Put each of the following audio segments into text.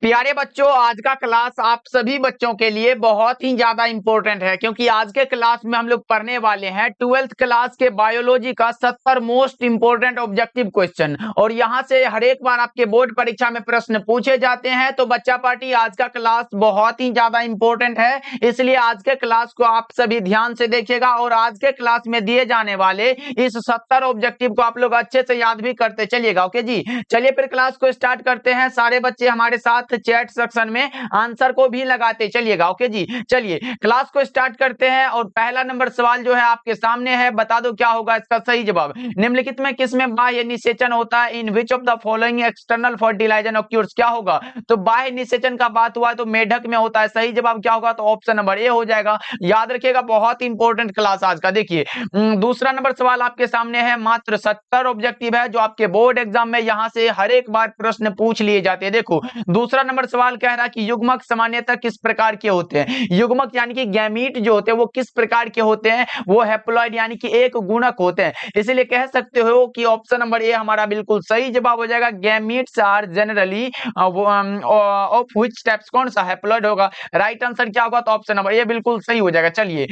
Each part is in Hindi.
प्यारे बच्चों, आज का क्लास आप सभी बच्चों के लिए बहुत ही ज्यादा इंपॉर्टेंट है क्योंकि आज के क्लास में हम लोग पढ़ने वाले हैं 12th क्लास के बायोलॉजी का 70 मोस्ट इंपॉर्टेंट ऑब्जेक्टिव क्वेश्चन। और यहां से हर एक बार आपके बोर्ड परीक्षा में प्रश्न पूछे जाते हैं। तो बच्चा पार्टी, आज का क्लास बहुत ही ज्यादा इंपॉर्टेंट है, इसलिए आज के क्लास को आप सभी ध्यान से देखिएगा और आज के क्लास में दिए जाने वाले इस 70 ऑब्जेक्टिव को आप लोग अच्छे से याद भी करते चलिएगा। ओके जी, चलिए फिर क्लास को स्टार्ट करते हैं। सारे बच्चे हमारे साथ चैट सेक्शन में आंसर को भी लगाते चलिएगा। ओके जी, चलिए क्लास को स्टार्ट करते हैं। और पहला नंबर सवाल जो है आपके सामने है, बता दो क्या होगा इसका सही जवाब। निम्नलिखित में किसमें बाह्य निषेचन होता है? In which of the following external fertilizer occurs. क्या होगा? तो बाह्य निषेचन का बात हुआ तो मेढक में होता है। सही जवाब क्या होगा? तो ऑप्शन नंबर ए हो जाएगा। याद रखिएगा, बहुत इंपॉर्टेंट क्लास आज का। देखिए दूसरा नंबर सवाल आपके सामने है। मात्र 70 ऑब्जेक्टिव है जो आपके बोर्ड एग्जाम में यहां से हर एक बार प्रश्न पूछ लिए जाते हैं। देखो दूसरा नंबर सवाल कह रहा है कि युग्मक सामान्यतः किस प्रकार के होते हैं? युग्मक यानी कि गैमीट जो होते हैं वो किस प्रकार के होते हैं? वो हैप्लॉइड यानी कि एक गुणक होते हैं। इसलिए कह सकते हो कि ऑप्शन नंबर ए हमारा बिल्कुल सही जवाब हो जाएगा। Gametes are generally of which types, कौन सा हैप्लॉइड होगा? राइट आंसर क्या होगा? तो ऑप्शन नंबर ए बिल्कुल सही हो जाएगा। चलिए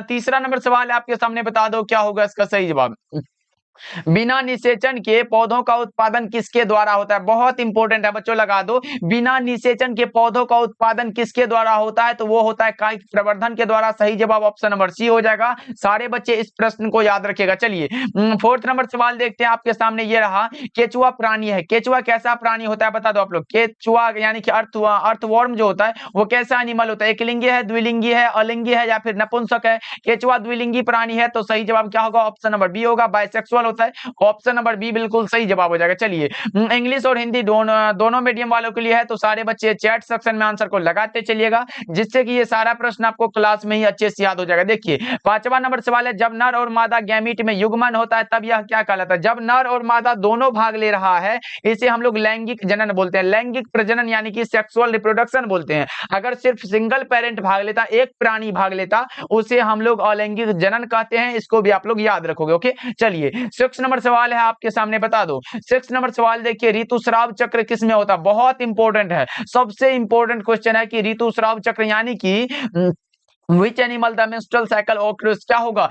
तीसरा नंबर सवाल है आपके सामने, बता दो क्या होगा इसका सही जवाब। बिना निषेचन के पौधों का उत्पादन किसके द्वारा होता है? बहुत इंपॉर्टेंट है बच्चों, लगा दो। बिना निषेचन के पौधों का उत्पादन किसके द्वारा होता है? तो वो होता है कायिक प्रवर्धन के द्वारा। सही जवाब ऑप्शन नंबर सी हो जाएगा। सारे बच्चे इस प्रश्न को याद रखिएगा। चलिए फोर्थ नंबर सवाल देखते हैं आपके सामने। ये रहा, केचुआ प्राणी है। केचुआ कैसा प्राणी होता है बता दो आप लोग। केचुआ यानी कि अर्थवर्म जो होता है वो कैसा एनिमल होता है? एक लिंगी है, द्विलिंगी है, अलिंगी है या फिर नपुंसक है? केचुआ द्विलिंगी प्राणी है, तो सही जवाब क्या होगा? ऑप्शन नंबर बी होगा, बाइसेक्सुअल होता है। ऑप्शन नंबर बी बिल्कुल सही जवाब हो जाएगा। चलिए इंग्लिश और हिंदी दोनों मीडियम वालों के लिए है, तो सारे बच्चे चैट सेक्शन में आंसर को लगाते चलिएगा, जिससे कि ये सारा प्रश्न आपको क्लास में ही अच्छे से याद हो जाएगा। देखिए पांचवा नंबर सवाल है, जब नर और मादा गैमीट में युग्मन होता है तब यह क्या कहलाता है? जब नर और मादा दोनों भाग ले रहा है इसे हम लोग लैंगिक जनन बोलते हैं। लैंगिक प्रजनन यानी कि सेक्सुअल रिप्रोडक्शन बोलते हैं। अगर सिर्फ सिंगल पेरेंट भाग लेता, एक प्राणी भाग लेता, उसे हम लोग अलैंगिक जनन कहते हैं। इसको भी आप लोग याद रखोगे। ओके, चलिए 6 नंबर सवाल है आपके सामने, बता दो। 6 नंबर सवाल देखिए, ऋतुस्राव चक्र किसमें होता है? बहुत इंपॉर्टेंट है, सबसे इंपॉर्टेंट क्वेश्चन है कि ऋतुस्राव चक्र यानी कि which animal the menstrual cycle occurs. क्या होगा?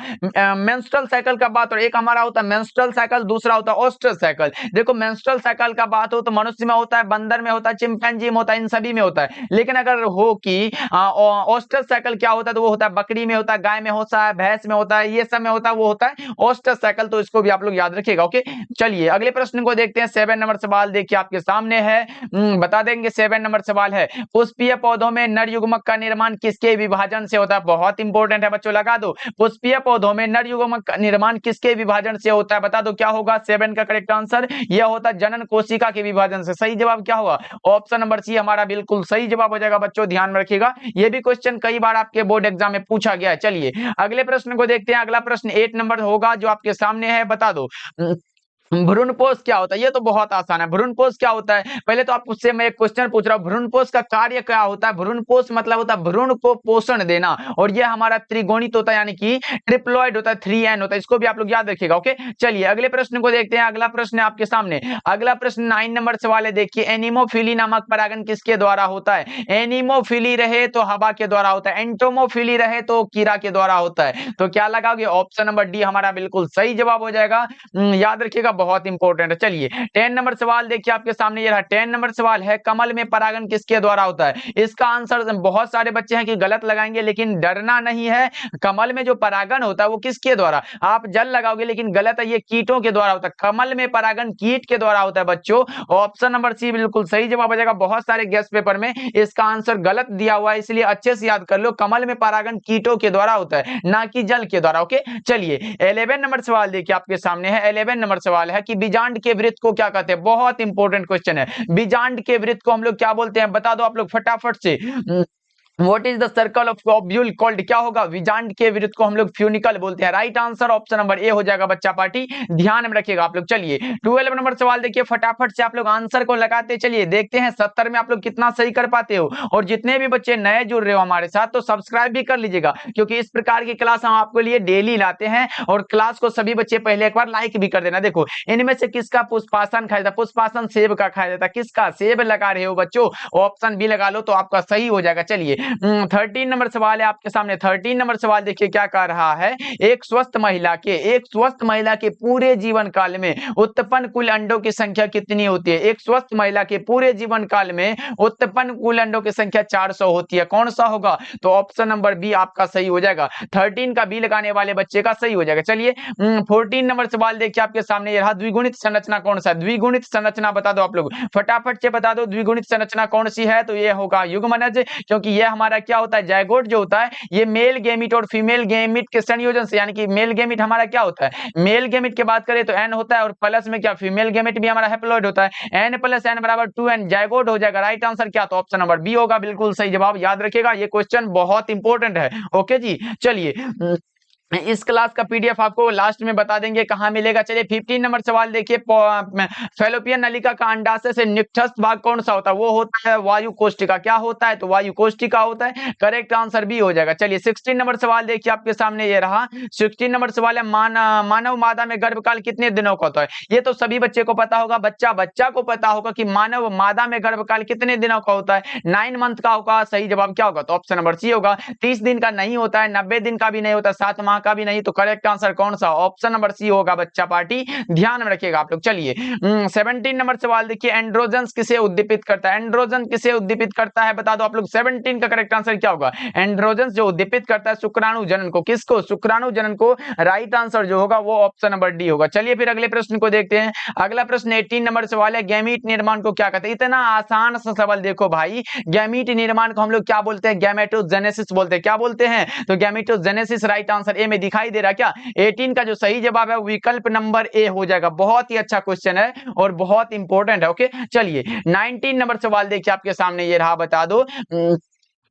मेंस्ट्रुअल साइकिल का बात हो, एक हमारा होता है मेंस्ट्रुअल साइकिल, दूसरा होता है ओस्ट्रल साइकिल। देखो मेंस्ट्रुअल साइकिल का बात हो तो मनुष्य में होता है, बंदर में होता है, चिंपैंजी में होता है, इन सभी में होता है। लेकिन अगर हो कि ओस्ट्रल साइकिल क्या होता है, तो वो होता है बकरी में होता है, गाय में होता है, भैंस में होता है, ये सब में होता है, वो होता है ओस्ट्रल साइकिल। तो इसको भी आप लोग याद रखिएगा। ओके, चलिए अगले प्रश्न को देखते हैं। 7 नंबर सवाल देखिए आपके सामने है, बता देंगे। 7 नंबर सवाल है, पुष्पीय पौधों में नर युग्मक का निर्माण किसके विभाजन से होता है? बहुत इंपॉर्टेंट है बच्चों, लगा दो। पुष्पीय पौधों में नर युग्मक का निर्माण किसके विभाजन से होता है? बता दो क्या होगा? 7 का करेक्ट आंसर यह होता है जनन कोशिका के विभाजन से। सही जवाब क्या होगा? ऑप्शन नंबर सी हमारा बिल्कुल सही जवाब हो जाएगा। बच्चों ध्यान में रखिएगा, यह भी क्वेश्चन कई बार आपके बोर्ड एग्जाम में पूछा गया है। चलिए अगले प्रश्न को देखते हैं। अगला प्रश्न 8 नंबर होगा जो आपके सामने है, बता दो भ्रूणपोष क्या होता है? ये तो बहुत आसान है। भ्रूणपोष क्या होता है? पहले तो आपसे मैं एक क्वेश्चन पूछ रहा हूं, भ्रूणपोष का कार्य क्या होता है? भ्रूणपोष मतलब होता है भ्रूण को पोषण देना, और ये हमारा त्रिगुणित होता है यानी कि ट्रिप्लॉइड होता है, 3n होता है। इसको भी आप लोग याद रखिएगा। ओके, चलिए अगले प्रश्न को देखते हैं। अगला प्रश्न है आपके सामने। अगला प्रश्न 9 नंबर सवाल है, देखिए एनिमोफिली नामक परागण किसके द्वारा होता है? एनिमोफिली रहे तो हवा के द्वारा होता है, एंटोमोफिली रहे तो कीड़ा के द्वारा होता है। तो क्या लगाओगे? ऑप्शन नंबर डी हमारा बिल्कुल सही जवाब हो जाएगा। याद रखिएगा, बहुत इंपॉर्टेंट है। चलिए 10 नंबर सवाल देखिए आपके सामने। ये रहा 10 नंबर सवाल है, कमल में परागण किसके द्वारा होता है? इसका आंसर बहुत सारे बच्चे हैं कि गलत लगाएंगे, लेकिन डरना नहीं है। कमल में जो परागण होता है वो किसके द्वारा? आप जल लगाओगे लेकिन गलत है, ये कीटों के द्वारा होता है। कमल में परागण कीट के द्वारा होता है बच्चों। ऑप्शन नंबर सी बिल्कुल सही जवाब हो जाएगा। बहुत सारे गेस्ट पेपर में इसका आंसर गलत दिया हुआ है, इसलिए अच्छे से याद कर लो, कमल में परागण कीटों के द्वारा होता है, ना कि जल के द्वारा। ओके, चलिए 11 नंबर सवाल देखिए आपके सामने है। 11 नंबर सवाल है कि बीजांड के वृत्त को क्या कहते हैं? बहुत इंपॉर्टेंट क्वेश्चन है। बीजांड के वृत्त को हम लोग क्या बोलते हैं? बता दो आप लोग फटाफट से। What is the circle of globule called, क्या होगा, विजांड के विरुद्ध को हम लोग फ्यूनिकल बोलते हैं। Right answer option number A हो जाएगा बच्चा पार्टी, ध्यान में रखिएगा आप लोग। चलिए 12 नंबर सवाल देखिए, फटाफट से आप लोग आंसर को लगाते चलिए, देखते हैं 70 में आप लोग कितना सही कर पाते हो। और जितने भी बच्चे नए जुड़ रहे हो हमारे साथ तो सब्सक्राइब भी कर लीजिएगा, क्योंकि इस प्रकार की क्लास हम आपके लिए डेली लाते हैं। और क्लास को सभी बच्चे पहले एक बार लाइक भी कर देना। देखो इनमें से किसका पुष्पासन खाया जाता, पुष्पासन सेब का खाया जाता, किसका, सेब लगा रहे हो बच्चों, ऑप्शन बी लगा लो तो आपका सही हो जाएगा। चलिए 13 नंबर सवाल है आपके सामने। 13 नंबर सवाल देखिए क्या कह रहा है, एक स्वस्थ महिला के पूरे जीवन काल में उत्पन्न कुल अंडों की संख्या कितनी होती है। एक स्वस्थ महिला के पूरे जीवन काल में उत्पन्न कुल अंडों की संख्या 400 होती है। कौन सा होगा, तो ऑप्शन नंबर बी आपका सही हो जाएगा। 13 का बी लगाने वाले बच्चे का सही हो जाएगा। चलिए 14 नंबर सवाल देखिए आपके सामने, ये रहा, द्विगुणित संरचना कौन सा है। द्विगुणित संरचना बता दो आप लोग, फटाफट से बता दो द्विगुणित संरचना कौन सी है, तो ये होगा युग्मनज, क्योंकि ये हमारा क्या होता है, जायगोट जो होता है ये मेल गेमिट और फीमेल गेमिट के संयोजन से, यानी कि मेल गेमिट हमारा क्या होता है, मेल गेमिट की बात करें तो एन होता है, और प्लस में क्या फीमेल गेमिट भी हमारा हैप्लॉइड होता है, एन प्लस एन बराबर 2n, जायगोट हो जाएगा। राइट आंसर क्या, तो ऑप्शन नंबर बी होगा, बिल्कुल सही जवाब, याद रखिएगा ये क्वेश्चन बहुत इंपॉर्टेंट है। ओके जी, चलिए इस क्लास का पीडीएफ आपको लास्ट में बता देंगे कहां मिलेगा। चलिए 15 नंबर सवाल देखिए, फैलोपियन नलिका का अंडाशय से निकटस्थ भाग कौन सा होता है, वो होता है वायु कोष्ठिका। क्या होता है, तो वायु कोष्ठिका होता है, करेक्ट आंसर बी हो जाएगा। चलिए 16 नंबर सवाल देखिए आपके सामने, ये रहा 16 नंबर सवाल है, मानव मादा में गर्भकाल कितने दिनों का होता है। ये तो सभी बच्चे को पता होगा, बच्चा को पता होगा कि मानव मादा में गर्भकाल कितने दिनों का होता है, 9 मंथ का होगा। सही जवाब क्या होगा, तो ऑप्शन नंबर सी होगा। 30 दिन का नहीं होता है, 90 दिन का भी नहीं होता, 7 माह का भी नहीं, तो करेक्ट आंसर कौन सा, ऑप्शन नंबर सी होगा बच्चा पार्टी, ध्यान में रखिएगा आप लोग। चलिए 17 नंबर सवाल देखिए, एंड्रोजन किसे उद्दीपित करता है, एंड्रोजन किसे उद्दीपित करता है बता दो आप लोग। 17 का करेक्ट आंसर क्या होगा, एंड्रोजन जो उद्दीपित करता है शुक्राणु जनन को, किसको, शुक्राणु जनन को। राइट आंसर जो होगा वो ऑप्शन नंबर डी होगा। चलिए फिर अगले प्रश्न को देखते हैं। अगला प्रश्न 18 नंबर सवाल है, गैमीट निर्माण को क्या कहते हैं। इतना आसान सा सवाल देखो भाई, गैमीट निर्माण को हम लोग क्या बोलते हैं, गैमेटोजेनेसिस बोलते हैं। क्या बोलते हैं, तो गैमेटोजेनेसिस। राइट आंसर ए में दिखाई दे रहा है क्या, 18 का जो सही जवाब है विकल्प नंबर ए हो जाएगा। बहुत ही अच्छा क्वेश्चन है और बहुत इंपॉर्टेंट है। ओके चलिए 19 नंबर सवाल देखिए आपके सामने, ये रहा, बता दो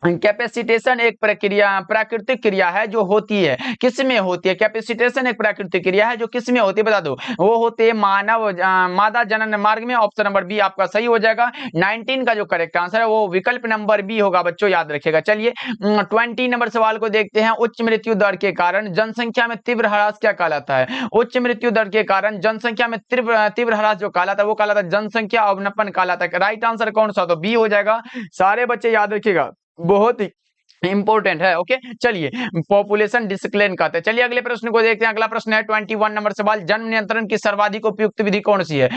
कैपेसिटेशन एक प्रक्रिया, प्राकृतिक क्रिया है जो होती है, किसमें होती है। कैपेसिटेशन एक प्राकृतिक क्रिया है जो किसमें होती है बता दो, वो होते हैं मादा जनन मार्ग में। ऑप्शन नंबर बी आपका सही हो जाएगा। 19 का जो करेक्ट आंसर है वो विकल्प नंबर बी होगा बच्चों, याद रखिएगा। चलिए 20 नंबर सवाल को देखते हैं। उच्च मृत्यु दर के कारण जनसंख्या में तीव्र ह्रास क्या कहलाता है। उच्च मृत्यु दर के कारण जनसंख्या में तीव्र ह्रास जो कहलाता है वो कहलाता है जनसंख्या अवनपन कहलाता है। राइट आंसर कौन सा, तो बी हो जाएगा। सारे बच्चे याद रखिएगा, बहुत ही इंपॉर्टेंट है। ओके चलिए पॉपुलेशन डिक्लेन कहते हैं। चलिए अगले प्रश्न को देखते हैं। अगला प्रश्न है 21 नंबर सवाल, जन्म नियंत्रण की सर्वाधिक उपयुक्त विधि कौन सी है।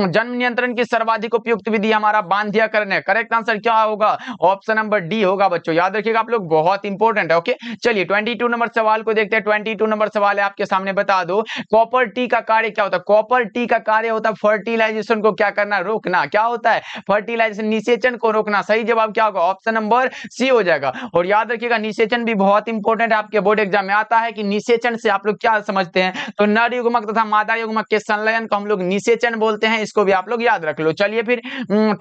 जन्म नियंत्रण की सर्वाधिक उपयुक्त विधि हमारा बांध्यकरण है। करेक्ट आंसर क्या होगा, ऑप्शन नंबर डी होगा बच्चों, याद रखिएगा आप लोग, बहुत इंपॉर्टेंट है। ओके चलिए 22 नंबर सवाल को देखते हैं। 22 नंबर सवाल है आपके सामने, बता दो कॉपर टी का कार्य क्या होता है। कॉपर टी का कार्य होता है फर्टिलाइजेशन को क्या करना, रोकना। क्या होता है, फर्टिलाइजेशन, निषेचन को रोकना। सही जवाब क्या होगा, ऑप्शन नंबर सी हो जाएगा। और याद रखिएगा निषेचन भी बहुत इंपॉर्टेंट है, आपके बोर्ड एग्जाम में आता है कि निषेचन से आप लोग क्या समझते हैं, तो नर युग्मक तथा मादा युग्मक के संलयन को हम लोग निषेचन बोलते हैं, इसको भी आप लोग याद रख लो। चलिए फिर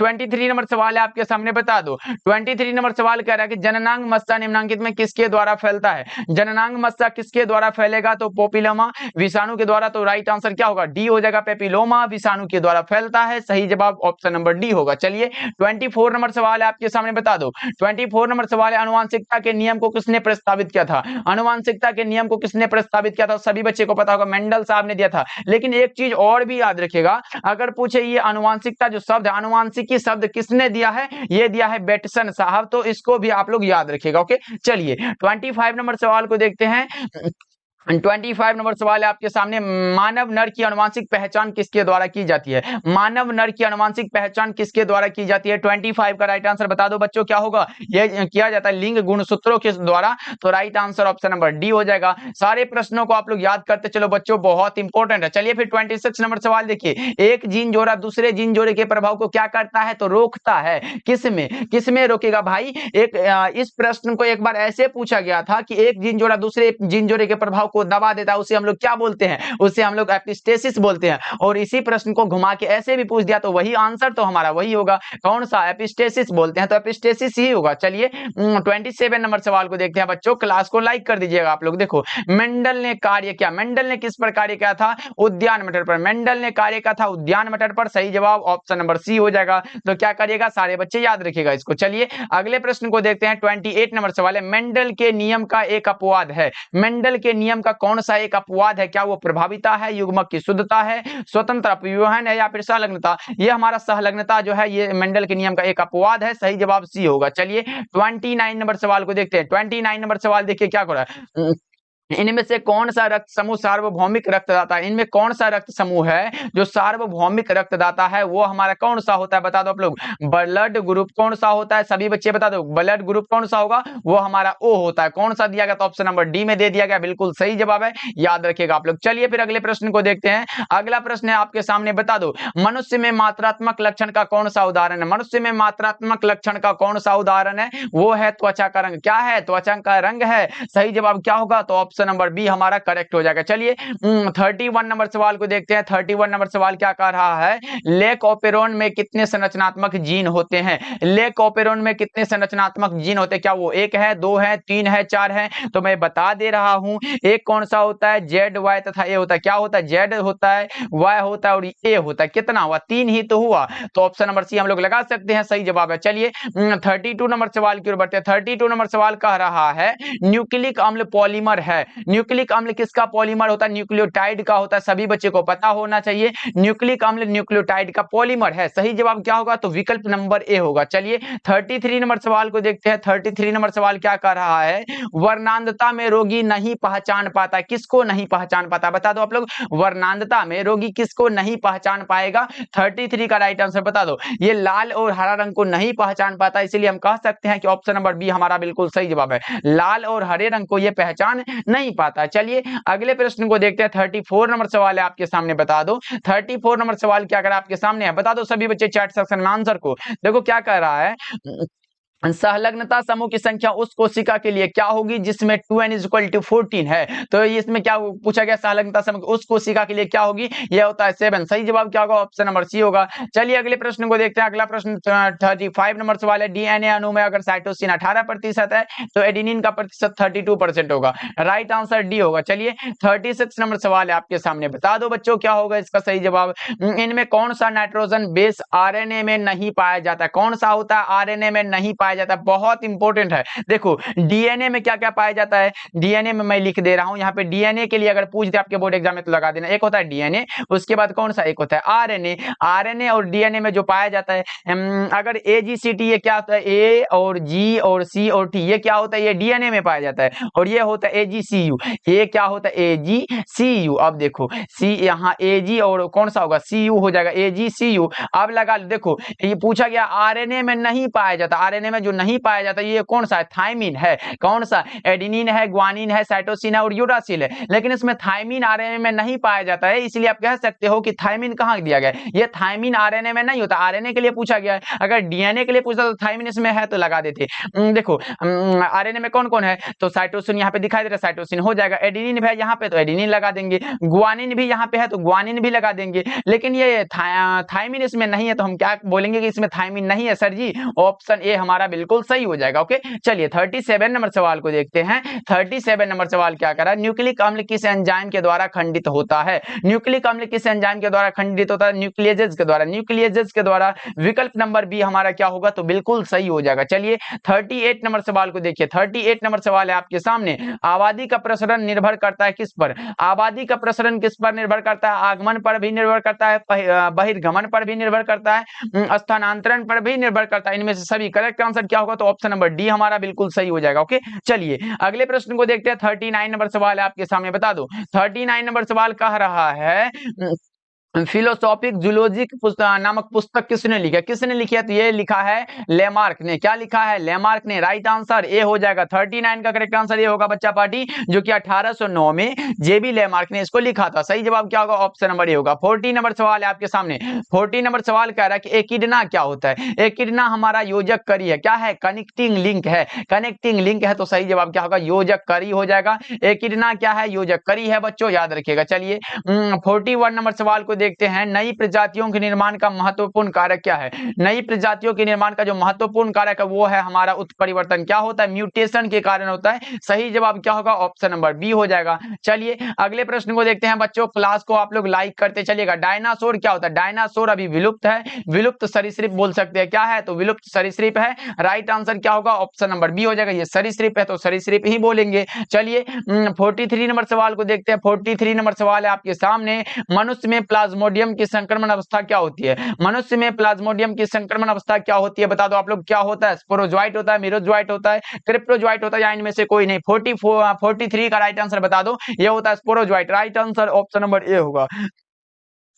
23 नंबर सवाल है आपके सामने, बता दो 23 नंबर सवाल कह रहा है कि जननांग मस्सा निम्नलिखित में किसके द्वारा फैलता है। जननांग मस्सा किसके द्वारा फैलेगा, तो पोपिलोमा विषाणु के द्वारा। तो राइट आंसर क्या होगा, डी हो जाएगा, पेपिलोमा विषाणु के द्वारा फैलता है। सही जवाब ऑप्शन नंबर डी होगा। चलिए 24 नंबर सवाल है आपके सामने, बता दो 24 नंबर सवाल है, अनुवांशिकता के नियम को किसने प्रस्तावित किया था। अनुवांशिकता के नियम को किसने प्रस्तावित किया था, सभी बच्चे को पता होगा, मेंडल साहब ने दिया था। लेकिन एक चीज और भी याद रखिएगा, अगर पूछे ये अनुवांशिकता जो शब्द, अनुवांशिकी शब्द किसने दिया है, ये दिया है बेटसन साहब, तो इसको भी आप लोग याद रखिएगा। ओके चलिए 25 नंबर सवाल को देखते हैं। 25 नंबर सवाल है आपके सामने, मानव नर की आनुवंशिक पहचान किसके द्वारा की जाती है। मानव नर की आनुवंशिक पहचान किसके द्वारा की जाती है। 25 का राइट आंसर बता दो बच्चों, क्या होगा, यह किया जाता है लिंग गुणसूत्रों के द्वारा। तो right answer option number D हो जाएगा। सारे प्रश्नों को आप लोग याद करते चलो बच्चों, बहुत इंपॉर्टेंट है। चलिए फिर 26 नंबर सवाल देखिए, एक जीन जोड़ा दूसरे जीन जोड़े के प्रभाव को क्या करता है, तो रोकता है। किसमें रोकेगा भाई, एक इस प्रश्न को एक बार ऐसे पूछा गया था कि एक जीन जोड़ा दूसरे जीन जोड़े के प्रभाव को को दबा देता है उसे हम लोग क्या बोलते हैं, उसे हम लोग एपिस्टेसिस बोलते हैं। और इसी प्रश्न को घुमा के ऐसे भी पूछ दिया तो वही आंसर तो हमारा वही होगा, कौन सा, एपिस्टेसिस बोलते हैं, तो एपिस्टेसिस ही होगा। चलिए 27 नंबर सवाल को देखते हैं बच्चों, क्लास को लाइक कर दीजिएगा आप लोग। देखो मेंडल ने कार्य किया, मेंडल ने किस पर कार्य किया था, उद्यान मटर पर, मेंडल ने कार्य किया था उद्यान मटर पर, सही जवाब ऑप्शन नंबर सी हो जाएगा। तो क्या करिएगा सारे बच्चे याद रखिएगा इसको। चलिए अगले प्रश्न को देखते हैं, 28 नंबर सवाल है, मेंडल के नियम का एक अपवाद है, मेंडल के नियम का कौन सा एक अपवाद है, क्या वो प्रभाविता है, युग्मक की शुद्धता है, स्वतंत्र अपव्यूहन है, या फिर सहलग्नता। ये हमारा सहलग्नता जो है ये मेंडल के नियम का एक अपवाद है, सही जवाब सी होगा। चलिए 29 नंबर सवाल को देखते हैं, 29 नंबर सवाल देखिए क्या कर रहा है, इनमें से कौन सा रक्त समूह सार्वभौमिक रक्तदाता है, इनमें कौन सा रक्त समूह है जो सार्वभौमिक रक्तदाता है, वो हमारा कौन सा होता है, बता दो आप लोग। ब्लड ग्रुप कौन सा होता है, सभी बच्चे बता दो, ब्लड ग्रुप कौन सा होगा, वो हमारा ओ होता है। कौन सा दिया गया, तो ऑप्शन नंबर डी में दे दिया गया, बिल्कुल सही जवाब है, याद रखिएगा आप लोग। चलिए फिर अगले प्रश्न को देखते हैं, अगला प्रश्न है आपके सामने, बता दो मनुष्य में मात्रात्मक लक्षण का कौन सा उदाहरण है, मनुष्य में मात्रात्मक लक्षण का कौन सा उदाहरण है, वो है त्वचा का रंग। क्या है, त्वचा का रंग है, सही जवाब क्या होगा, तो ऑप्शन नंबर बी हमारा करेक्ट हो जाएगा। चलिए 31 नंबर सवाल को देखते हैं, 31 नंबर सवाल क्या कह रहा है, लेकोपेरोन में कितने संरचनात्मक जीन होते हैं, लेकोपेरोन में कितने संरचनात्मक जीन होते हैं, क्या वो 1 है, 2 है, 3 है, 4 है, तो मैं बता दे रहा हूं, एक कौन सा होता है, जेड वाई तथा ए होता है, क्या होता है, जेड होता है, वाई होता है और ए होता है, कितना हुआ, 3 ही तो हुआ, तो ऑप्शन नंबर सी हम लोग लगा सकते हैं, सही जवाब है। चलिए 32 नंबर सवाल की ओर बढ़ते हैं, 32 नंबर सवाल कह रहा है न्यूक्लिक अम्ल पॉलीमर है, न्यूक्लिक अम्ल किसका पॉलीमर होता है, न्यूक्लियोटाइड का होता है, सभी बच्चे को पता होना चाहिए, न्यूक्लिक अम्ल न्यूक्लियोटाइड का पॉलीमर है, सही जवाब क्या होगा, तो विकल्प नंबर ए होगा। चलिए 33 नंबर सवाल को देखते हैं, 33 नंबर सवाल क्या कर रहा है, वर्णांधता में रोगी नहीं पहचान पाता, किसको नहीं पहचान पाता, बता दो आप लोग, वर्णांधता में रोगी किसको नहीं पहचान पाएगा, 33 का राइट आंसर बता दो, ये लाल और हरा रंग को नहीं पहचान पाता, इसलिए हम कह सकते हैं कि ऑप्शन नंबर बी हमारा बिल्कुल सही जवाब है, लाल और हरे रंग को ये पहचान नहीं पाता। चलिए अगले प्रश्न को देखते हैं, 34 नंबर सवाल है आपके सामने, बता दो 34 नंबर सवाल क्या कर आपके सामने है, बता दो सभी बच्चे चैट सेक्शन में आंसर को। देखो क्या कह रहा है, सहलग्नता समूह की संख्या उस कोशिका के लिए क्या होगी जिसमें 2n = 14 है, तो इसमें क्या पूछा गया, सहलग्नता समूह उस कोशिका के लिए क्या होगी, यह होता है 7, सही जवाब क्या होगा, ऑप्शन नंबर सी होगा। चलिए अगले प्रश्न को देखते हैं, अगला प्रश्न 35 नंबर सवाल है, डीएनए अणु में अगर साइटोसिन 18% है तो एडेनिन का प्रतिशत 32% होगा, राइट आंसर डी होगा। चलिए 36 नंबर सवाल है आपके सामने, बता दो बच्चों क्या होगा इसका सही जवाब, इनमें कौन सा नाइट्रोजन बेस आरएनए में नहीं पाया जाता है, कौन सा होता है आरएनए में नहीं पाया जाता है, बहुत इंपॉर्टेंट है। देखो डीएनए में क्या क्या पाया जाता है, डीएनए में मैं लिख दे रहा हूं यहाँ पे, डीएनए के लिए अगर पूछ दे आपके बोर्ड एग्जाम में तो लगा देना, एक होता है डीएनए, उसके बाद कौन सा, एक होता है आरएनए, आरएनए और डीएनए में जो पाया जाता है, अगर एजीसीटी ये क्या होता है, ए और जी और सी और टी ये क्या होता है, ये डीएनए में पाया जाता है, और ये होता है एजीसीयू, ये क्या होता है एजीसीयू, अब देखो सी यहाँ एजी और कौन सा होगा सीयू हो जाएगा, एजीसीयू। अब लगा लो, देखो ये पूछा गया आरएनए में नहीं पाया जाता, आरएनए में जो नहीं पाया जाता ये कौन सा है, थायमिन है, कौन सा, एडेनिन है, ग्वानिन है, साइटोसिन है और यूरासिल है, लेकिन इसमें थायमिन आरएनए में नहीं पाया जाता है, इसलिए आप कह सकते हो कि थायमिन कहां दिया गया है, ये थायमिन आरएनए में नहीं होता, आरएनए के लिए पूछा गया है, अगर डीएनए के लिए पूछा तो थायमिन इसमें है तो लगा देते। देखो आरएनए में कौन कौन है, तो साइटोसिन यहाँ पे दिखाई दे रहा है, साइटोसिन हो जाएगा, एडेनिन भी है यहाँ पे तो एडेनिन लगा देंगे, ग्वानिन भी यहाँ पे है तो ग्वानिन भी लगा देंगे, लेकिन ये थायमिन इसमें नहीं है, तो हम क्या बोलेंगे कि इसमें थायमिन नहीं है सर जी, ऑप्शन ए हमारा बिल्कुल सही हो जाएगा। ओके चलिए 37 नंबर सवाल को देखते हैं, 37 नंबर सवाल क्या कर रहा है, न्यूक्लिक अम्ल किस एंजाइम के द्वारा खंडित होता है, न्यूक्लिक अम्ल किस एंजाइम के द्वारा खंडित होता है, न्यूक्लियेजेस के द्वारा, न्यूक्लियेजेस के द्वारा, विकल्प नंबर बी हमारा क्या होगा, तो बिल्कुल सही हो जाएगा। चलिए 38 नंबर सवाल को देखिए, 38 नंबर सवाल है आपके सामने, आबादी का प्रसरण निर्भर करता है किस पर, आबादी का प्रसरण किस पर निर्भर करता है, आगमन पर भी निर्भर करता है, बहिर्गमन पर भी निर्भर करता है, स्थानांतरण पर भी निर्भर करता है, इनमें से सभी करेक्ट आंसर क्या होगा, तो ऑप्शन नंबर डी हमारा बिल्कुल सही हो जाएगा। ओके चलिए अगले प्रश्न को देखते हैं, 39 नंबर सवाल है आपके सामने, बता दो 39 नंबर सवाल कह रहा है फिलोसॉफिक जूलॉजिक नामक पुस्तक किसने लिखा? किसने लिखी है? तो ये लिखा है लेमार्क ने। क्या लिखा है? लेमार्क ने। राइट आंसर ए हो जाएगा। 39 का करेक्ट आंसर ये होगा बच्चा पार्टी, जो कि 1809 में जेबी लेमार्क ने इसको लिखा था। सही जवाब क्या होगा? ऑप्शन नंबर ए होगा। 40 नंबर सवाल है आपके सामने। 40 नंबर सवाल कह रहा है कि एकिडना क्या होता है? एकिडना हमारा योजक करी है। क्या है? कनेक्टिंग लिंक है। कनेक्टिंग लिंक है, तो सही जवाब क्या होगा? योजक करी हो जाएगा। एकिडना क्या है? योजक करी है बच्चों, याद रखिएगा। चलिए 41 नंबर सवाल को देखते हैं। नई प्रजातियों के निर्माण का महत्वपूर्ण कारक क्या है? नई प्रजातियों के निर्माण का जो महत्वपूर्ण कारक है वो है हमारा उत्परिवर्तन। क्या होता है? म्यूटेशन के कारण होता है। सही जवाब क्या होगा? ऑप्शन नंबर बी हो जाएगा। चलिए अगले प्रश्न को देखते हैं बच्चों। क्लास को आप लोग लाइक करते चलिएगा। डायनासोर क्या होता है? डायनासोर अभी विलुप्त है। विलुप्त सरीसृप बोल सकते हैं। क्या है? तो विलुप्त सरीसृप है। राइट आंसर क्या होगा? ऑप्शन नंबर बी हो जाएगा। ये सरीसृप है तो सरीसृप ही बोलेंगे। चलिए 43 नंबर सवाल को देखते हैं। 43 नंबर सवाल है आपके सामने। मनुष्य में प्लाज्मोडियम की संक्रमण अवस्था क्या होती है? मनुष्य में प्लाज्मोडियम की संक्रमण अवस्था क्या होती है? बता दो आप लोग। क्या होता है? स्पोरोजोइट होता है, मीरोजोइट होता है, क्रिप्टोजोइट होता है, या इनमें से कोई नहीं? 43 का राइट आंसर बता दो। ये होता है sporozoite. Right answer option number A होगा।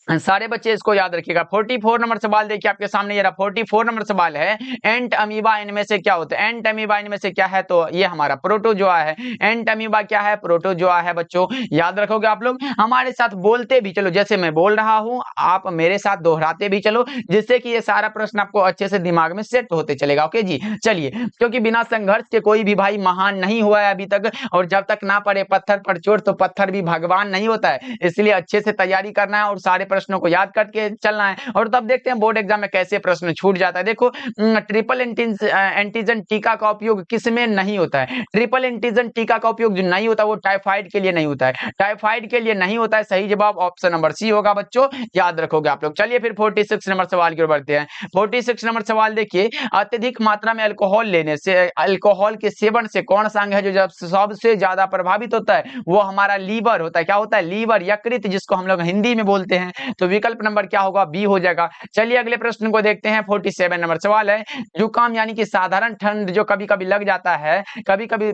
सारे बच्चे इसको याद रखिएगा। 44 नंबर सवाल देखिए आपके सामने। ये रहा 44 नंबर सवाल है। एंट अमीबा इनमें से क्या होता है? एंट अमीबा इनमें से क्या है? तो ये हमारा प्रोटोजोआ है। एंट अमीबा क्या है? प्रोटोजोआ है बच्चों, याद रखोगे आप लोग। हमारे साथ बोलते भी चलो, जैसे मैं बोल रहा हूं आप मेरे साथ दोहराते भी चलो, जिससे कि ये सारा प्रश्न आपको अच्छे से दिमाग में सेट होते चलेगा। ओके जी, चलिए। क्योंकि बिना संघर्ष के कोई भी भाई महान नहीं हुआ है अभी तक, और जब तक ना पड़े पत्थर पर चोट तो पत्थर भी भगवान नहीं होता है। इसलिए अच्छे से तैयारी करना है और सारे प्रश्नों को याद करके चलना है। और तब देखते हैं बोर्ड एग्जाम में कैसे प्रश्न छूट जाता है। देखो ट्रिपल एंटीजन टीका का उपयोग किसमें नहीं होता है? ट्रिपल एंटीजन टीका का उपयोग जो नहीं होता वो टाइफाइड के लिए नहीं होता है। टाइफाइड के लिए नहीं होता है। सही जवाब ऑप्शन नंबर सी होगा बच्चों, याद रखोगे आप लोग। चलिए फिर 46 नंबर सवाल की ओर बढ़ते हैं। 46 नंबर सवाल देखिए। अत्यधिक मात्रा में अल्कोहल लेने से, अल्कोहल के सेवन से कौन सा अंग है जो जब सबसे ज्यादा प्रभावित होता है? वो हमारा लीवर होता है। क्या होता है? लीवर, यकृत, जिसको हम लोग हिंदी में बोलते हैं। तो विकल्प नंबर क्या होगा? बी हो जाएगा। चलिए अगले प्रश्न को देखते हैं। 47 नंबर सवाल है। जुकाम यानी कि साधारण ठंड जो कभी कभी लग जाता है, कभी कभी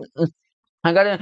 अगर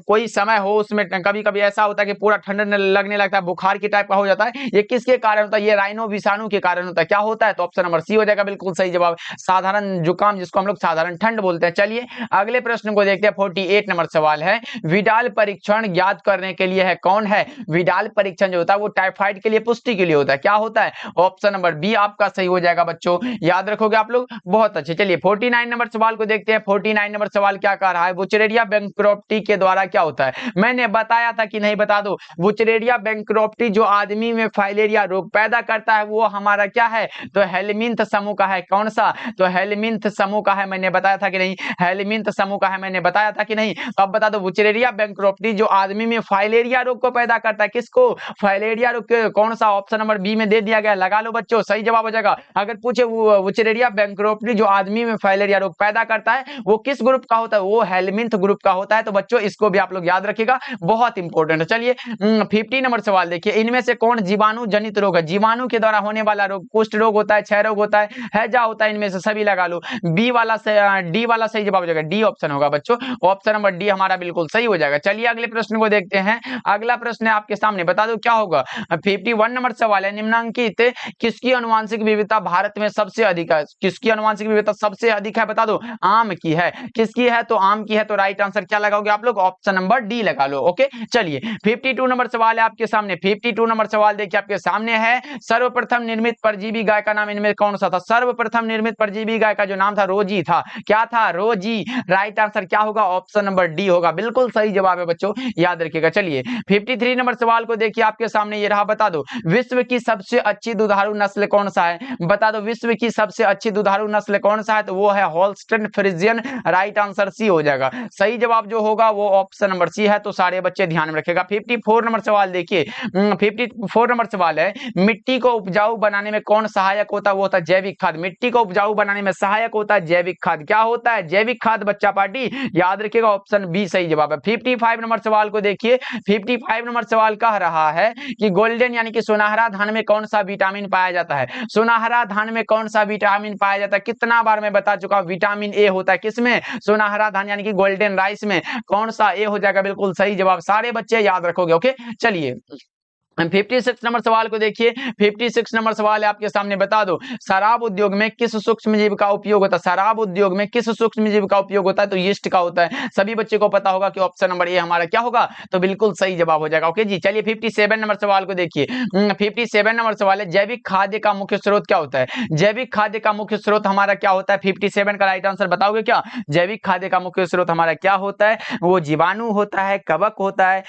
कोई समय हो उसमें कभी कभी ऐसा होता है कि पूरा ठंड लगने लगता है, बुखार की टाइप का हो जाता है, ये किसके कारण होता है? ये राइनो विषाणु के कारण होता है। क्या होता है? तो ऑप्शन नंबर सी हो जाएगा बिल्कुल सही जवाब। साधारण जुकाम, जिसको हम लोग साधारण ठंड बोलते हैं। चलिए अगले प्रश्न को देखते हैं। 48 नंबर सवाल है। विडाल परीक्षण ज्ञात करने के लिए है कौन है? विडाल परीक्षण जो होता है वो टाइफाइड के लिए, पुष्टि के लिए होता है। क्या होता है? ऑप्शन नंबर बी आपका सही हो जाएगा बच्चों, याद रखोगे आप लोग, बहुत अच्छे। चलिए 49 नंबर सवाल को देखते हैं। 49 नंबर सवाल क्या कह रहा है? वुचरेरिया बैंक्रप्टी के द्वारा क्या होता है? मैंने बताया था कि नहीं, बता दो। वुचरेरिया बैंक्रप्टी जो आदमी में फाइलेरिया रोग पैदा करता है वो हमारा क्या है? तो हेलमिंथ समूह का है। कौन सा? तो हेलमिंथ समूह का है। मैंने बताया था कि नहीं? हेलमिंथ समूह का है, मैंने बताया था कि नहीं? तो अब बता दो। वुचरेरिया बैंक्रप्टी जो आदमी में फाइलेरिया रोग को पैदा करता है, किसको? फाइलेरिया रोग के, कौन सा? ऑप्शन नंबर बी में दे दिया गया, लगा लो बच्चों, सही जवाब हो जाएगा। अगर पूछे वुचरेरिया बैंक्रप्टी जो आदमी में फाइलेरिया रोग पैदा करता है वो किस ग्रुप का होता है? वो हेलमिंथ ग्रुप का होता है। तो बच्चों इसको भी आप लोग याद रखिएगा, बहुत इंपॉर्टेंट है। चलिए 50 नंबर सवाल देखिए। इनमें से कौन जीवाणु जनित रोग है? जीवाणु के द्वारा होने वाला रोग, कुष्ठ रोग होता है, क्षय रोग होता है, हैजा होता है, इनमें से सभी लगा लो। बी वाला से डी वाला सही जवाब हो जाएगा। डी ऑप्शन होगा बच्चों, ऑप्शन नंबर डी हमारा बिल्कुल सही हो जाएगा। चलिए अगले प्रश्न को देखते हैं। अगला प्रश्न है आपके सामने, बता दो क्या होगा। 51 नंबर सवाल है। निम्नांकित किसकी अनुवांशिक विविधता भारत में सबसे अधिक है? किसकी अनुवांशिक विविधता सबसे अधिक है? बता दो। आम की है। किसकी है? तो आम की है। तो राइट आंसर क्या लगाओगे आप लोग? ऑप्शन नंबर डी लगा लो। ओके चलिए 52 नंबर सवाल है आपके सामने। 52 नंबर सवाल देखिए आपके सामने है। सर्वप्रथम निर्मित परजीवी गाय का नाम इनमें कौन सा था? सर्वप्रथम निर्मित परजीवी गाय का जो नाम था रोजी था। क्या था? रोजी। राइट आंसर क्या होगा? ऑप्शन नंबर डी होगा, बिल्कुल सही जवाब है बच्चों, याद रखिएगा। चलिए 53 नंबर सवाल को देखिए आपके सामने। ये रहा, बता दो विश्व की सबसे अच्छी दुधारू नस्ल कौन सा है? बता दो विश्व की सबसे अच्छी दुधारू नस्ल कौन सा है? तो वो है Holstein Friesian. Right answer C हो जाएगा। सही जवाब जो होगा वो ऑप्शन नंबर सी है। तो सारे बच्चे ध्यान में रखेगा। 54 नंबर सवाल देखिए। 54 नंबर सवाल है। मिट्टी को उपजाऊ बनाने में कौन सहायक होता है? वो होता है जैविक खाद। मिट्टी को उपजाऊ बनाने में सहायक होता है जैविक खाद। क्या होता है? जैविक खाद बच्चा पार्टी, याद रखिएगा, ऑप्शन बी सही जवाब है। 55 नंबर सवाल को देखिए। 55 नंबर सवाल कह रहा है कि गोल्डन यानी कि सुनहरा धान में कौन सा विटामिन पाया जाता है? सुनहरा धान में कौन सा विटामिन पाया जाता है? कितना बार मैं बता चुका हूं, विटामिन ए होता है। किसमें? सुनहरा धान यानी कि गोल्डन राइस में। कौन सा? ए हो जाएगा बिल्कुल सही जवाब। सारे बच्चे याद रखोगे। ओके चलिए 56 नंबर सवाल को देखिए। 56 नंबर सवाल है आपके सामने, बता दो शराब उद्योग में किस सूक्ष्म जीव का उपयोग होता है। शराब उद्योग में किस सूक्ष्म जीव का उपयोग होता है, तो यीस्ट का होता है। सभी बच्चे को पता होगा कि ऑप्शन नंबर ए हमारा क्या होगा, तो बिल्कुल सही जवाब हो जाएगा। ओके जी, चलिए 57 नंबर सवाल को देखिए। 57 नंबर सवाल है, जैविक खाद्य का मुख्य स्रोत क्या होता है। जैविक खाद्य का मुख्य स्रोत हमारा क्या होता है, 57 का राइट आंसर बताओगे क्या। जैविक खाद्य का मुख्य स्रोत हमारा क्या होता है, वो जीवाणु होता है, कवक होता है,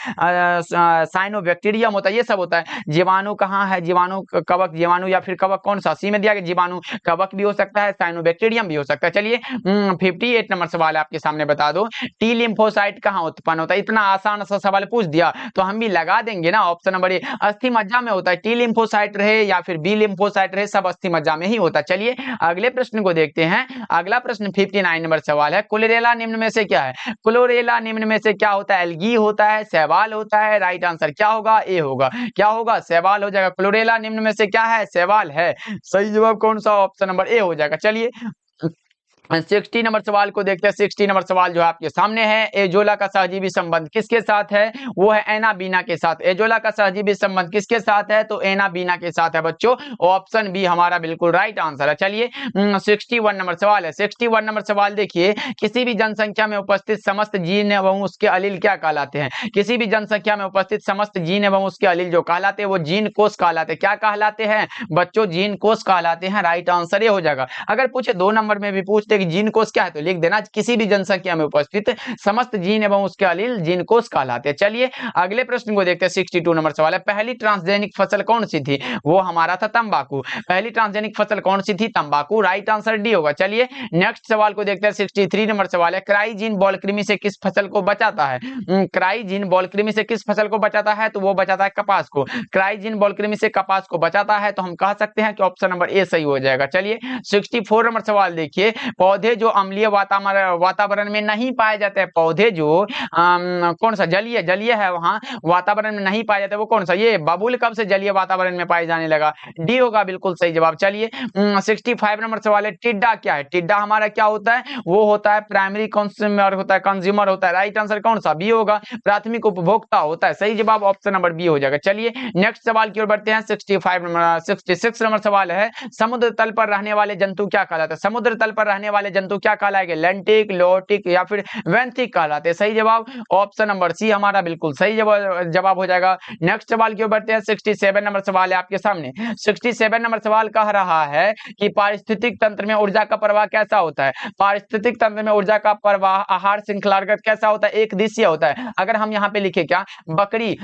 साइनोबैक्टीरियम होता है, ये सब होता है। जीवाणु कहाँ है, जीवाणु कवक, जीवाणु या फिर कवक कौन सा, सी में दिया गया जीवाणु, कवक भी हो सकता है, साइनोबैक्टीरियम भी हो सकता है। चलिए 58 नंबर सवाल है आपके सामने, बता दो टी लिम्फोसाइट कहाँ उत्पन्न होता है। इतना आसान सा सवाल पूछ दिया तो हम भी लगा देंगे ना, ऑप्शन नंबर ए अस्थि मज्जा में होता है। टी लिम्फोसाइट रहे या फिर बी लिम्फोसाइट रहे, सब अस्थि मज्जा में ही होता है। चलिए अगले प्रश्न को देखते हैं। अगला प्रश्न 59 नंबर सवाल है, क्लोरेला निम्न में से क्या है। क्लोरेला निम्न में से क्या होता है, एल्गी होता है, शैवाल होता है। राइट आंसर क्या होगा, ए होगा। क्या होगा, शैवाल हो जाएगा। क्लोरेला निम्न में से क्या है, शैवाल है। सही जवाब कौन सा, ऑप्शन नंबर ए हो जाएगा। चलिए 60 नंबर सवाल को देखते हैं। 60 नंबर सवाल जो है आपके सामने है, एजोला का सहजीवी संबंध किसके साथ है, वो है एनाबीना के साथ। एजोला का सहजीवी संबंध किसके साथ है, तो एनाबीना के साथ है बच्चों। ऑप्शन बी हमारा बिल्कुल राइट आंसर है। चलिए 61 नंबर सवाल है। 61 नंबर सवाल देखिए, किसी भी जनसंख्या में उपस्थित समस्त जीन एवं उसके अलील क्या कहलाते हैं। किसी भी जनसंख्या में उपस्थित समस्त जीन एवं उसके अलील जो कहलाते हैं वो जीन कोष कहलाते हैं। क्या कहलाते हैं बच्चों, जीन कोष कहलाते हैं। राइट आंसर ये हो जाएगा। अगर पूछे 2 नंबर में भी पूछते कि जीन कोष क्या है, तो लिख देना किसी भी जनसंख्या में उपस्थित समस्त जीन एवं उसके अलील जीन कोष कहलाते हैं। चलिए अगले प्रश्न को देखते हैं। 62 नंबर सवाल है, पहली ट्रांसजेनिक फसल कौन सी थी, वो हमारा था तंबाकू। पहली ट्रांसजेनिक फसल कौन सी थी, तंबाकू। राइट आंसर डी होगा। चलिए नेक्स्ट सवाल को देखते हैं। 63 नंबर सवाल है, क्राइजीन बॉल कृमि से किस फसल को बचाता है। क्राइजीन बॉल कृमि से किस फसल को बचाता है, तो वो बचाता है कपास को। क्राइजीन बॉल कृमि से कपास को बचाता है, तो हम कह सकते हैं कि ऑप्शन नंबर ए सही हो जाएगा। चलिए 64 नंबर सवाल देखिए, पौधे जो अम्लीय वातावरण में नहीं पाए जाते हैं, पौधे जो कौन सा जलीय है वहां वातावरण में नहीं पाए जाते, वो कौन सा, ये बबूल कब से जलीय वातावरण में पाए जाने लगा, डी होगा बिल्कुल सही जवाब। चलिए 65 नंबर सवाल है, टिड्डा क्या है। टिड्डा हमारा क्या होता है, वो होता है प्राइमरी कंज्यूमर होता है, कंज्यूमर होता है। राइट आंसर कौन सा, बी होगा, प्राथमिक उपभोक्ता होता है। सही जवाब ऑप्शन नंबर बी हो जाएगा। चलिए नेक्स्ट सवाल की ओर बढ़ते हैं। 66 नंबर सवाल है, समुद्र तल पर रहने वाले जंतु क्या कहलाते हैं। समुद्र तल पर रहने वाले जंतु क्या कहलाएंगे, लेंटिक, लोटिक या फिर वेंथिक कहलाते हैं। सही जवाब ऑप्शन नंबर सी हमारा बिल्कुल सही जवाब हो जाएगा। नेक्स्ट सवाल की ओर बढ़ते हैं। 67 नंबर सवाल है आपके सामने। 67 नंबर सवाल कह रहा है कि पारिस्थितिक तंत्र में ऊर्जा का प्रवाह कैसा होता है। पारिस्थितिक तंत्र में ऊर्जा का प्रवाह आहार श्रृंखलागत कैसा होता है, एक दिशीय होता है। अगर हम यहाँ पे लिखे क्या, बकरी,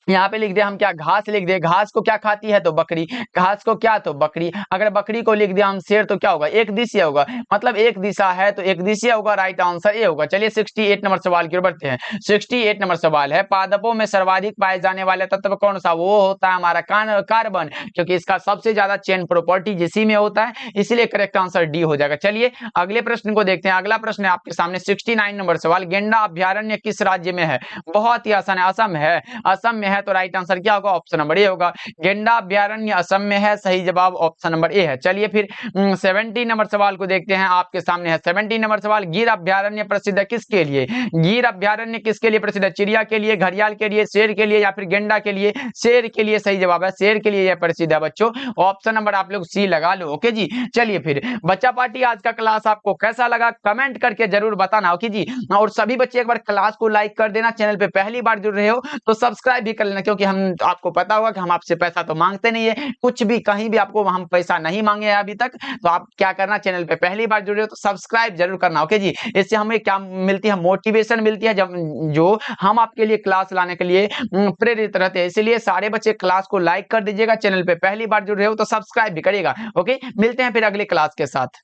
यहाँ पे लिख दिया हम क्या, घास लिख दिए, घास को क्या खाती है, तो बकरी, घास को क्या, तो बकरी। अगर बकरी को लिख दिया हम शेर, तो क्या होगा, एक दिशीय होगा, मतलब एक दिशा है तो एक दिशीय होगा। राइट आंसर ए होगा। चलिए 68 नंबर सवाल की ओर बढ़ते हैं। 68 नंबर सवाल है, पादपों में सर्वाधिक पाए जाने वाले तत्व कौन सा, वो होता है हमारा कार्बन, क्योंकि इसका सबसे ज्यादा चेन प्रॉपर्टी इसी में होता है, इसीलिए करेक्ट आंसर डी हो जाएगा। चलिए अगले प्रश्न को देखते हैं। अगला प्रश्न है आपके सामने 69 नंबर सवाल, गेंडा अभ्यारण्य किस राज्य में है। बहुत ही आसान है, असम है। असम में है तो राइट आंसर क्या होगा, ऑप्शन नंबर ए होगा। गेंडा अभ्यारण्य असम में है, सही जवाब ऑप्शन नंबर ए है। चलिए फिर 70 नंबर सवाल को देखते हैं। आपके सामने है 70 नंबर सवाल, गिर अभ्यारण्य प्रसिद्ध है किसके लिए। गिर अभ्यारण्य किसके लिए प्रसिद्ध है, चिड़िया के लिए, घड़ियाल के लिए, शेर के लिए या फिर गेंडा के लिए। शेर के लिए सही जवाब है, शेर के लिए यह प्रसिद्ध है बच्चों। ऑप्शन नंबर आप लोग सी लगा लो। ओके जी, चलिए फिर बच्चा पार्टी आज का क्लास आपको कैसा लगा कमेंट करके जरूर बताना। ओके जी, और सभी बच्चे एक बार क्लास को लाइक कर देना, चैनल पे पहली बार जुड़ रहे हो तो सब्सक्राइब भी कर लेना, क्योंकि हम आपको पता होगा कि हम आपसे पैसा तो मांगते नहीं है, कुछ भी कहीं भी आपको हम पैसा नहीं मांगे हैं अभी तक। तो आप क्या करना, चैनल पे पहली बार जुड़े हो तो सब्सक्राइब जरूर करना। ओके जी, इससे हमें क्या मिलती है, मोटिवेशन मिलती है, जब जो हम आपके लिए क्लास लाने के लिए प्रेरित रहते हैं। इसलिए सारे बच्चे क्लास को लाइक कर दीजिएगा, चैनल पे पहली बार जुड़ रहे हो तो सब्सक्राइब भी करिएगा। ओके, मिलते हैं फिर अगली क्लास के साथ।